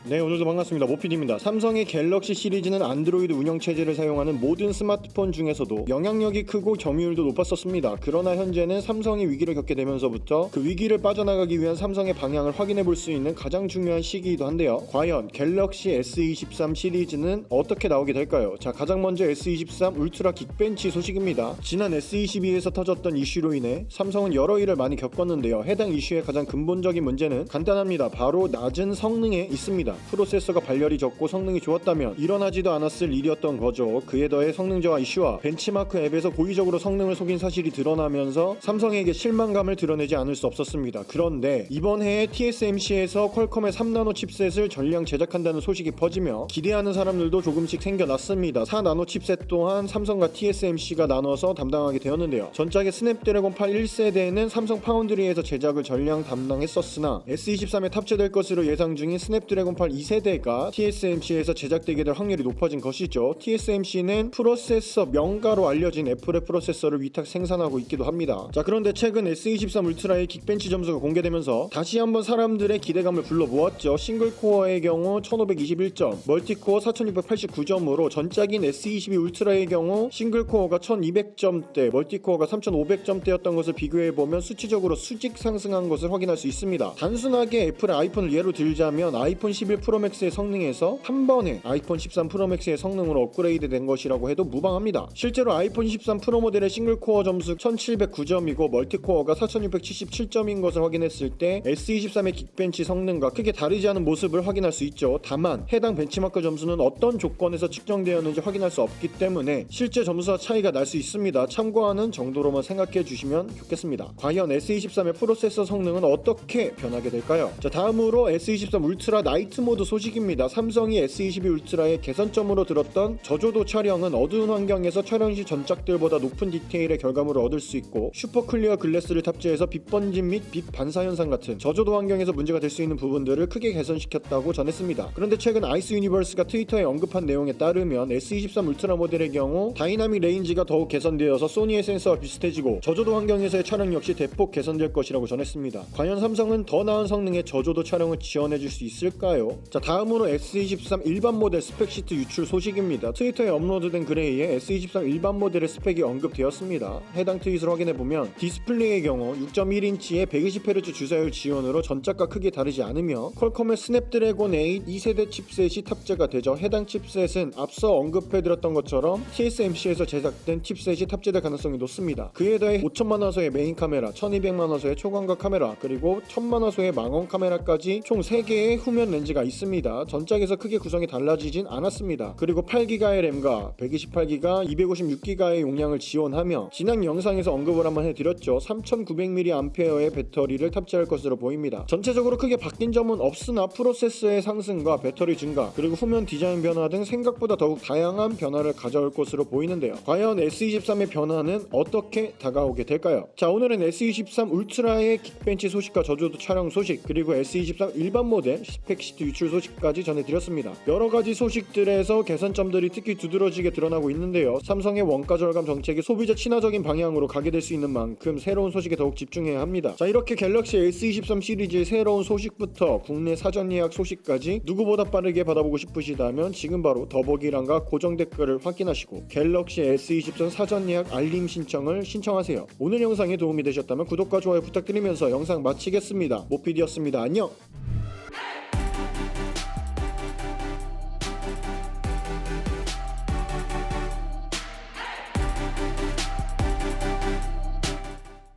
네, 오늘도 반갑습니다. 모피디입니다. 삼성의 갤럭시 시리즈는 안드로이드 운영체제를 사용하는 모든 스마트폰 중에서도 영향력이 크고 점유율도 높았었습니다. 그러나 현재는 삼성이 위기를 겪게 되면서부터 그 위기를 빠져나가기 위한 삼성의 방향을 확인해 볼 수 있는 가장 중요한 시기이기도 한데요. 과연 갤럭시 S23 시리즈는 어떻게 나오게 될까요? 자, 가장 먼저 S23 울트라 긱벤치 소식입니다. 지난 S22에서 터졌던 이슈로 인해 삼성은 여러 일을 많이 겪었는데요. 해당 이슈의 가장 근본적인 문제는 간단합니다. 바로 낮은 성능에 있습니다. 프로세서가 발열이 적고 성능이 좋았다면 일어나지도 않았을 일이었던 거죠. 그에 더해 성능 저하 이슈와 벤치마크 앱에서 고의적으로 성능을 속인 사실이 드러나면서 삼성에게 실망감을 드러내지 않을 수 없었습니다. 그런데 이번 해에 TSMC에서 퀄컴의 3나노 칩셋을 전량 제작한다는 소식이 퍼지며 기대하는 사람들도 조금씩 생겨났습니다. 4나노 칩셋 또한 삼성과 TSMC가 나눠서 담당하게 되었는데요. 전작의 스냅드래곤 8 1세대는 삼성 파운드리에서 제작을 전량 담당했었으나 S23에 탑재될 것으로 예상 중인 스냅드래곤 8 2세대가 TSMC에서 제작되게 될 확률이 높아진 것이죠. TSMC는 프로세서 명가로 알려진 애플의 프로세서를 위탁 생산하고 있기도 합니다. 자, 그런데 최근 S23 울트라의 긱벤치 점수가 공개되면서 다시 한번 사람들의 기대감을 불러모았죠. 싱글코어의 경우 1521점, 멀티코어 4689점으로 전작인 S22 울트라의 경우 싱글코어가 1200점대, 멀티코어가 3500점대였던 것을 비교해보면 수치적으로 수직 상승한 것을 확인할 수 있습니다. 단순하게 애플의 아이폰을 예로 들자면 아이폰 11 프로맥스의 성능에서 한 번에 아이폰 13 프로맥스의 성능으로 업그레이드 된 것이라고 해도 무방합니다. 실제로 아이폰 13 프로 모델의 싱글코어 점수 1709점이고 멀티코어가 4677점인 것을 확인했을 때 S23의 긱벤치 성능과 크게 다르지 않은 모습을 확인할 수 있죠. 다만 해당 벤치마크 점수는 어떤 조건에서 측정되었는지 확인할 수 없기 때문에 실제 점수와 차이가 날 수 있습니다. 참고하는 정도로만 생각해 주시면 좋겠습니다. 과연 S23의 프로세서 성능은 어떻게 변하게 될까요? 자, 다음으로 S23 울트라 나이트 모드 소식입니다. 삼성이 S22 울트라의 개선점으로 들었던 저조도 촬영은 어두운 환경에서 촬영 시 전작들보다 높은 디테일의 결과물을 얻을 수 있고 슈퍼 클리어 글래스를 탑재해서 빛 번짐 및 빛 반사 현상 같은 저조도 환경에서 문제가 될 수 있는 부분들을 크게 개선시켰다고 전했습니다. 그런데 최근 아이스 유니버스가 트위터에 언급한 내용에 따르면 S23 울트라 모델의 경우 다이나믹 레인지가 더욱 개선되어서 소니의 센서와 비슷해지고 저조도 환경에서의 촬영 역시 대폭 개선될 것이라고 전했습니다. 과연 삼성은 더 나은 성능의 저조도 촬영을 지원해줄 수 있을까요? 자, 다음으로 S23 일반 모델 스펙 시트 유출 소식입니다. 트위터에 업로드된 글에 의해 S23 일반 모델의 스펙이 언급되었습니다. 해당 트윗을 확인해보면 디스플레이의 경우 6.1인치의 120Hz 주사율 지원으로 전작과 크게 다르지 않으며 퀄컴의 스냅드래곤 8 2세대 칩셋이 탑재가 되죠. 해당 칩셋은 앞서 언급해드렸던 것처럼 TSMC에서 제작된 칩셋이 탑재될 가능성이 높습니다. 그에 더해 5천만화소의 메인 카메라, 1200만화소의 초광각 카메라, 그리고 1000만화소의 망원 카메라까지 총 3개의 후면 렌즈가 있습니다. 전작에서 크게 구성이 달라지진 않았습니다. 그리고 8기가의 램과 128기가, 256기가의 용량을 지원하며 지난 영상에서 언급을 한번 해드렸죠. 3900mAh의 배터리를 탑재할 것으로 보입니다. 전체적으로 크게 바뀐 점은 없으나 프로세서의 상승과 배터리 증가, 그리고 후면 디자인 변화 등 생각보다 더욱 다양한 변화를 가져올 것으로 보이는데요. 과연 S23의 변화는 어떻게 다가오게 될까요? 자, 오늘은 S23 울트라의 긱벤치 소식과 저조도 촬영 소식, 그리고 S23 일반 모델 스펙 시트 유출 소식까지 전해드렸습니다. 여러가지 소식들에서 개선점들이 특히 두드러지게 드러나고 있는데요. 삼성의 원가 절감 정책이 소비자 친화적인 방향으로 가게 될 수 있는 만큼 새로운 소식에 더욱 집중해야 합니다. 자, 이렇게 갤럭시 S23 시리즈의 새로운 소식부터 국내 사전 예약 소식까지 누구보다 빠르게 받아보고 싶으시다면 지금 바로 더보기란과 고정 댓글을 확인하시고 갤럭시 S23 사전 예약 알림 신청을 신청하세요. 오늘 영상이 도움이 되셨다면 구독과 좋아요 부탁드리면서 영상 마치겠습니다. 모피디였습니다. 안녕!